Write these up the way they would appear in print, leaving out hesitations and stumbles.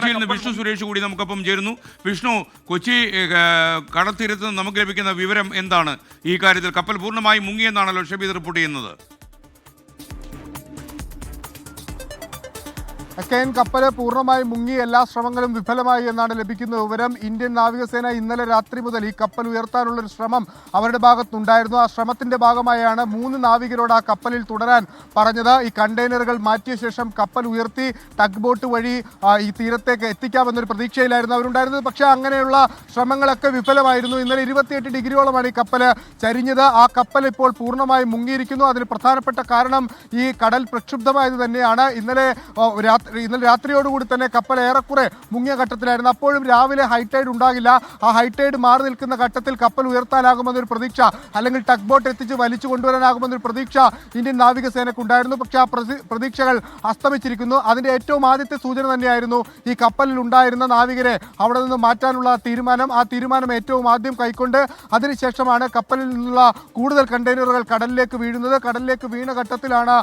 കൊച്ചിയിൽ നിന്ന് വിഷ്ണു സുരേഷ് കൂടി നമുക്കൊപ്പം ചേരുന്നു. വിഷ്ണു, കൊച്ചി കടൽത്തീരത്ത് നിന്ന് നമുക്ക് ലഭിക്കുന്ന വിവരം എന്താണ്? ഈ കാര്യത്തിൽ കപ്പൽ പൂർണ്ണമായി മുങ്ങിയെന്നാണല്ലോ ഷബീദ് റിപ്പോർട്ട് ചെയ്യുന്നത്. കെൻ കപ്പല് പൂർണ്ണമായി മുങ്ങി, എല്ലാ ശ്രമങ്ങളും വിഫലമായി എന്നാണ് ലഭിക്കുന്ന വിവരം. ഇന്ത്യൻ നാവികസേന ഇന്നലെ രാത്രി മുതൽ ഈ കപ്പൽ ഉയർത്താനുള്ളൊരു ശ്രമം അവരുടെ ഭാഗത്തുണ്ടായിരുന്നു. ആ ശ്രമത്തിന്റെ ഭാഗമായാണ് 3 നാവികരോട് ആ കപ്പലിൽ തുടരാൻ പറഞ്ഞത്. ഈ കണ്ടെയ്നറുകൾ മാറ്റിയ ശേഷം കപ്പൽ ഉയർത്തി ടഗ് ബോട്ട് വഴി ഈ തീരത്തേക്ക് എത്തിക്കാമെന്നൊരു പ്രതീക്ഷയിലായിരുന്നു അവരുണ്ടായിരുന്നത്. പക്ഷേ അങ്ങനെയുള്ള ശ്രമങ്ങളൊക്കെ വിഫലമായിരുന്നു. ഇന്നലെ 28 ഡിഗ്രിയോളമാണ് ഈ കപ്പൽ ചരിഞ്ഞത്. ആ കപ്പൽ ഇപ്പോൾ പൂർണ്ണമായി മുങ്ങിയിരിക്കുന്നു. അതിന് പ്രധാനപ്പെട്ട കാരണം ഈ കടൽ പ്രക്ഷുബ്ധമായത് തന്നെയാണ്. ഇന്നലെ രാത്രിയോടുകൂടി തന്നെ കപ്പൽ ഏറെക്കുറെ മുങ്ങിയ ഘട്ടത്തിലായിരുന്നു. അപ്പോഴും രാവിലെ ഹൈടൈഡ് ഉണ്ടാകില്ല. ആ ഹൈടൈഡ് മാറി നിൽക്കുന്ന ഘട്ടത്തിൽ കപ്പൽ ഉയർത്താനാകുമെന്നൊരു പ്രതീക്ഷ, അല്ലെങ്കിൽ ടഗ് ബോട്ട് എത്തിച്ച് വലിച്ചു കൊണ്ടുവരാനാകുമെന്നൊരു പ്രതീക്ഷ ഇന്ത്യൻ നാവികസേനയ്ക്കുണ്ടായിരുന്നു. പക്ഷേ ആ പ്രതീക്ഷകൾ അസ്തമിച്ചിരിക്കുന്നു. അതിൻ്റെ ഏറ്റവും ആദ്യത്തെ സൂചന തന്നെയായിരുന്നു ഈ കപ്പലിൽ ഉണ്ടായിരുന്ന നാവികരെ അവിടെ നിന്ന് മാറ്റാനുള്ള തീരുമാനം. ആ തീരുമാനം ഏറ്റവും ആദ്യം കൈക്കൊണ്ട് അതിനുശേഷമാണ് കപ്പലിൽ നിന്നുള്ള കൂടുതൽ കണ്ടെയ്നറുകൾ കടലിലേക്ക് വീഴുന്നത്. കടലിലേക്ക് വീണ ഘട്ടത്തിലാണ്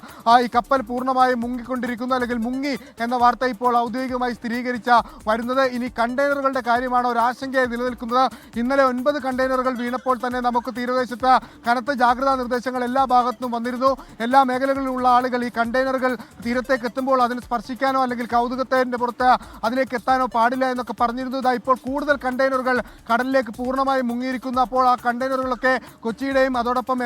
ഈ കപ്പൽ പൂർണ്ണമായും മുങ്ങിക്കൊണ്ടിരിക്കുന്നത്, അല്ലെങ്കിൽ മുങ്ങി എന്ന വാർത്ത ഇപ്പോൾ ഔദ്യോഗികമായി സ്ഥിരീകരിച്ച വരുന്നത്. ഇനി കണ്ടെയ്നറുകളുടെ കാര്യമാണ് ഒരു ആശങ്കയായി നിലനിൽക്കുന്നത്. ഇന്നലെ 9 കണ്ടെയ്നറുകൾ വീണപ്പോൾ തന്നെ നമുക്ക് തീരദേശത്ത് കനത്ത ജാഗ്രതാ നിർദ്ദേശങ്ങൾ എല്ലാ ഭാഗത്തും വന്നിരുന്നു. എല്ലാ മേഖലകളിലുള്ള ആളുകൾ ഈ കണ്ടെയ്നറുകൾ തീരത്തേക്ക് എത്തുമ്പോൾ അതിന് സ്പർശിക്കാനോ അല്ലെങ്കിൽ കൗതുകത്തിന്റെ പുറത്ത് അതിലേക്ക് എത്താനോ പാടില്ല എന്നൊക്കെ പറഞ്ഞിരുന്നു. ഇപ്പോൾ കൂടുതൽ കണ്ടെയ്നറുകൾ കടലിലേക്ക് പൂർണ്ണമായും മുങ്ങിയിരിക്കുന്നു. അപ്പോൾ ആ കണ്ടെയ്നറുകളൊക്കെ കൊച്ചിയുടെയും അതോടൊപ്പം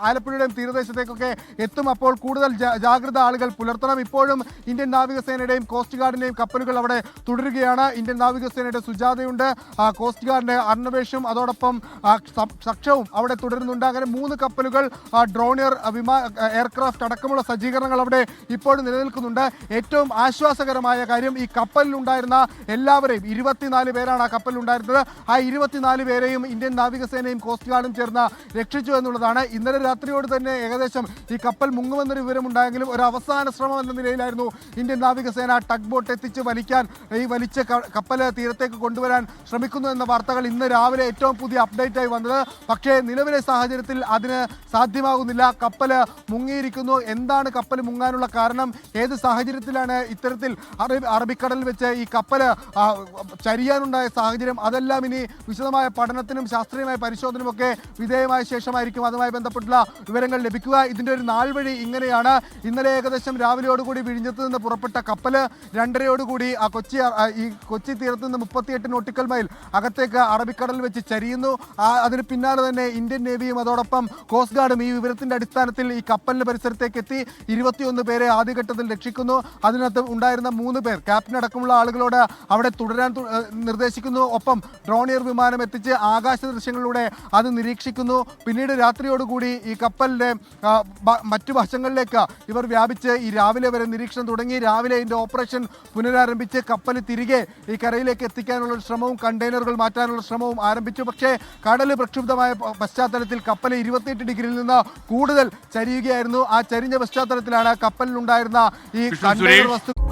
ആലപ്പുഴയുടെയും തീരദേശത്തേക്കൊക്കെ എത്തും. അപ്പോൾ കൂടുതൽ ജാഗ്രത ആളുകൾ പുലർത്തണം. ഇപ്പോഴും ഇന്ത്യൻ നാവികസേനയുടെയും കോസ്റ്റ് ഗാർഡിന്റെയും കപ്പലുകൾ അവിടെ തുടരുകയാണ്. ഇന്ത്യൻ നാവികസേനയുടെ സുജാതയുണ്ട്, കോസ്റ്റ് ഗാർഡിന്റെ അർണവേഷും അതോടൊപ്പം സക്ഷവും അവിടെ തുടരുന്നുണ്ട്. അങ്ങനെ 3 കപ്പലുകൾ, ഡ്രോണിയർ, എയർക്രാഫ്റ്റ് അടക്കമുള്ള സജ്ജീകരണങ്ങൾ അവിടെ ഇപ്പോഴും നിലനിൽക്കുന്നുണ്ട്. ഏറ്റവും ആശ്വാസകരമായ കാര്യം, ഈ കപ്പലിലുണ്ടായിരുന്ന എല്ലാവരെയും 24 പേരാണ് ആ കപ്പലിലുണ്ടായിരുന്നത്. ആ 24 പേരെയും ഇന്ത്യൻ നാവികസേനയും കോസ്റ്റ് ഗാർഡും ചേർന്ന് രക്ഷിച്ചു എന്നുള്ളതാണ്. ഇന്നലെ രാത്രിയോട് തന്നെ ഏകദേശം ഈ കപ്പൽ മുങ്ങുമെന്നൊരു വിവരമുണ്ടായെങ്കിലും ഒരു അവസാന ശ്രമം എന്ന നിലയിലായിരുന്നു ഇന്ത്യൻ നാവികസേന ടഗ് ബോട്ട് എത്തിച്ച് വലിച്ച കപ്പൽ തീരത്തേക്ക് കൊണ്ടുവരാൻ ശ്രമിക്കുന്നു എന്ന വാർത്തകൾ ഇന്ന് രാവിലെ ഏറ്റവും പുതിയ അപ്ഡേറ്റായി വന്നത്. പക്ഷേ നിലവിലെ സാഹചര്യത്തിൽ അതിന് സാധ്യമാകുന്നില്ല. കപ്പൽ മുങ്ങിയിരിക്കുന്നു. എന്താണ് കപ്പൽ മുങ്ങാനുള്ള കാരണം, ഏത് സാഹചര്യത്തിലാണ് ഇത്തരത്തിൽ അറബിക്കടലിൽ വെച്ച് ഈ കപ്പൽ ചരിയാനുണ്ടായ സാഹചര്യം, അതെല്ലാം ഇനി വിശദമായ പഠനത്തിനും ശാസ്ത്രീയമായ പരിശോധനയുമൊക്കെ വിധേയമായ ശേഷമായിരിക്കും അതുമായി ബന്ധപ്പെട്ടുള്ള വിവരങ്ങൾ ലഭിക്കുക. ഇതിൻ്റെ ഒരു നാൾ വഴി ഇങ്ങനെയാണ്. ഇന്നലെ ഏകദേശം രാവിലെയോടുകൂടി വിഴിഞ്ഞത്ത് നിന്ന് പുറപ്പെട്ട കപ്പൽ 2:30 കൊച്ചി തീരത്ത് നിന്ന് 38 നോട്ടിക്കൽ മൈൽ അകത്തേക്ക് അറബിക്കടലിൽ വെച്ച് ചരിയുന്നു. അതിന് പിന്നാലെ തന്നെ ഇന്ത്യൻ നേവിയും അതോടൊപ്പം കോസ്റ്റ് ഗാർഡും ഈ വിവരത്തിന്റെ അടിസ്ഥാനത്തിൽ ഈ കപ്പലിന്റെ പരിസരത്തേക്ക് എത്തി 21 പേരെ ആദ്യഘട്ടത്തിൽ രക്ഷിക്കുന്നു. അതിനകത്ത് ഉണ്ടായിരുന്ന 3 പേർ, ക്യാപ്റ്റൻ അടക്കമുള്ള ആളുകളോട് അവിടെ തുടരാൻ നിർദ്ദേശിക്കുന്നു. ഒപ്പം ഡ്രോണിയർ വിമാനം എത്തിച്ച് ആകാശ ദൃശ്യങ്ങളിലൂടെ അത് നിരീക്ഷിക്കുന്നു. പിന്നീട് രാത്രിയോടുകൂടി ഈ കപ്പലിന്റെ മറ്റു വശങ്ങളിലേക്ക് ഇവർ വ്യാപിച്ച് ഈ രാവിലെ വരെ നിരീക്ഷണം തുടങ്ങി. രാവിലെ ഇതിന്റെ ഓപ്പറേഷൻ പുനരാരംഭിച്ച് കപ്പൽ തിരികെ ഈ കരയിലേക്ക് എത്തിക്കാനുള്ള ശ്രമവും കണ്ടെയ്നറുകൾ മാറ്റാനുള്ള ശ്രമവും ആരംഭിച്ചു. പക്ഷേ കടൽ പ്രക്ഷുബ്ധമായ പശ്ചാത്തലത്തിൽ കപ്പൽ 28 ഡിഗ്രിയിൽ നിന്ന് കൂടുതൽ ചരിയുകയായിരുന്നു. ആ ചരിഞ്ഞ പശ്ചാത്തലത്തിലാണ് കപ്പലിലുണ്ടായിരുന്ന ഈ കണ്ടെയ്നർ വസ്തു